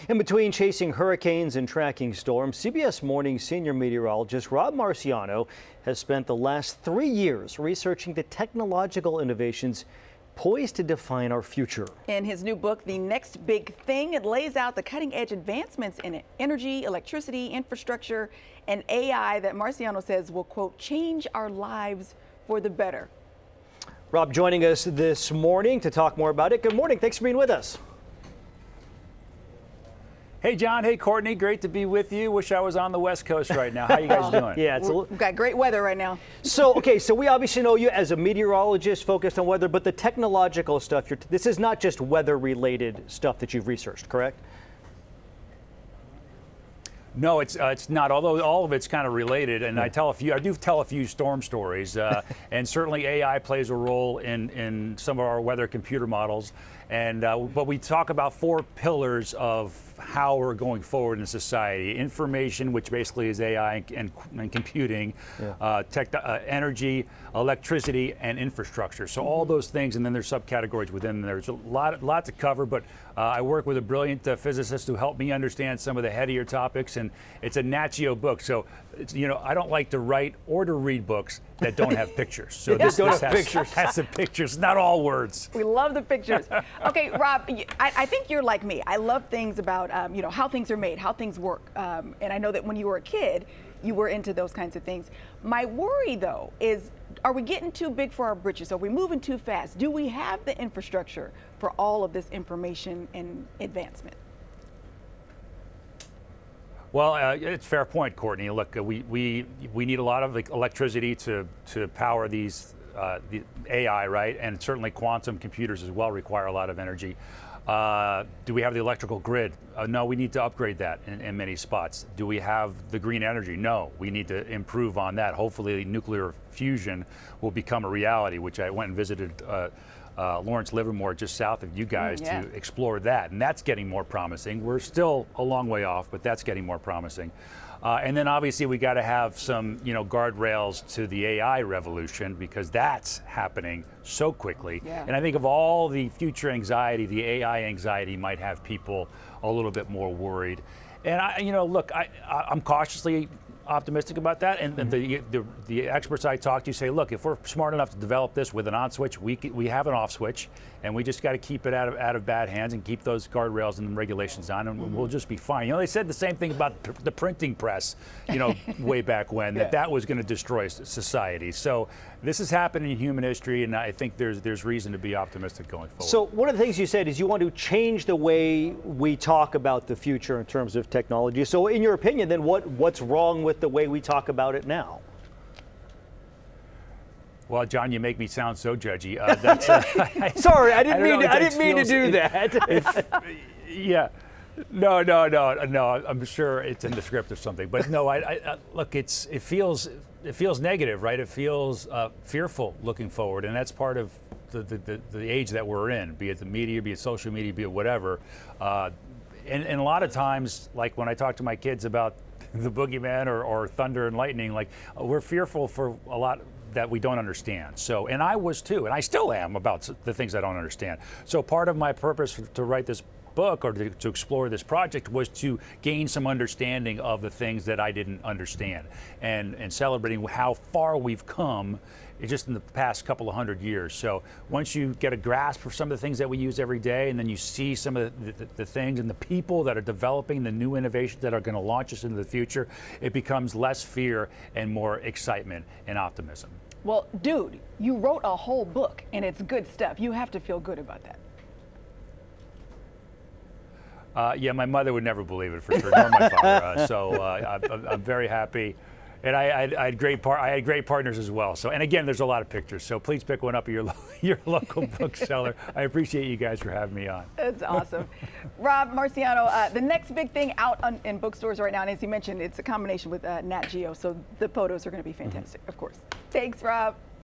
In between chasing hurricanes and tracking storms, CBS Mornings senior meteorologist Rob Marciano has spent the last 3 years researching the technological innovations poised to define our future. In his new book, The Next Big Thing, it lays out the cutting-edge advancements in energy, electricity, infrastructure, and AI that Marciano says will, quote, change our lives for the better. Rob joining us this morning to talk more about it. Good morning. Thanks for being with us. Hey, John. Hey, Courtney. Great to be with you. Wish I was on the West Coast right now. How you guys doing? Yeah, we've got great weather right now. So we obviously know you as a meteorologist focused on weather, but the technological stuff, this is not just weather-related stuff that you've researched, correct? No, it's not. Although all of it's kind of related, and I do tell a few storm stories, and certainly AI plays a role in some of our weather computer models. And but we talk about 4 pillars of how we're going forward in society: information, which basically is AI and computing, energy, electricity, and infrastructure. So all those things, and then there's subcategories within there. There's a lot to cover, but I work with a brilliant physicist who helped me understand some of the headier topics, and it's a Nat Geo book. So I don't like to write or to read books that don't have pictures. So this has the pictures, not all words. We love the pictures. Okay, Rob, I think you're like me. I love things about how things are made, how things work. And I know that when you were a kid, you were into those kinds of things. My worry, though, is are we getting too big for our britches? Are we moving too fast? Do we have the infrastructure for all of this information and advancement? Well, it's a fair point, Courtney. Look, we need a lot of electricity to power these the AI, right? And certainly quantum computers as well require a lot of energy. Do we have the electrical grid? No, we need to upgrade that in many spots. Do we have the green energy? No, we need to improve on that. Hopefully nuclear fusion will become a reality, which I went and visited Lawrence Livermore just south of you guys to explore that, and that's getting more promising. We're still a long way off, but that's getting more promising. And then obviously we got to have some guardrails to the AI revolution, because that's happening so quickly. And I think of all the future anxiety, the AI anxiety might have people a little bit more worried. And I'm cautiously optimistic about that, and the experts I talk to say, look, if we're smart enough to develop this with an on switch, we have an off switch, and we just got to keep it out of bad hands and keep those guardrails and regulations on, and we'll just be fine. They said the same thing about the printing press, way back when, that was going to destroy society. So this has happened in human history, and I think there's reason to be optimistic going forward. So one of the things you said is you want to change the way we talk about the future in terms of technology. So in your opinion, then what's wrong with the way we talk about it now? Well, John, you make me sound so judgy. Sorry, I didn't mean to do that. No. I'm sure it's in the script or something. But no, look, it feels negative, right? It feels fearful looking forward, and that's part of the age that we're in. Be it the media, be it social media, be it whatever. And a lot of times, like when I talk to my kids about the boogeyman or thunder and lightning, like we're fearful for a lot that we don't understand. So, and I was too, and I still am about the things I don't understand. So part of my purpose to write this book or to explore this project was to gain some understanding of the things that I didn't understand, and celebrating how far we've come just in the past couple of 100 years. So once you get a grasp of some of the things that we use every day, and then you see some of the things and the people that are developing the new innovations that are going to launch us into the future, it becomes less fear and more excitement and optimism. Well, dude, you wrote a whole book, and it's good stuff. You have to feel good about that. Yeah, my mother would never believe it for sure, nor my father. So I'm very happy. And I had great partners as well. So, and again, there's a lot of pictures. So please pick one up at your local bookseller. I appreciate you guys for having me on. That's awesome. Rob Marciano, the next big thing out in bookstores right now, and as you mentioned, it's a combination with Nat Geo. So the photos are going to be fantastic, of course. Thanks, Rob.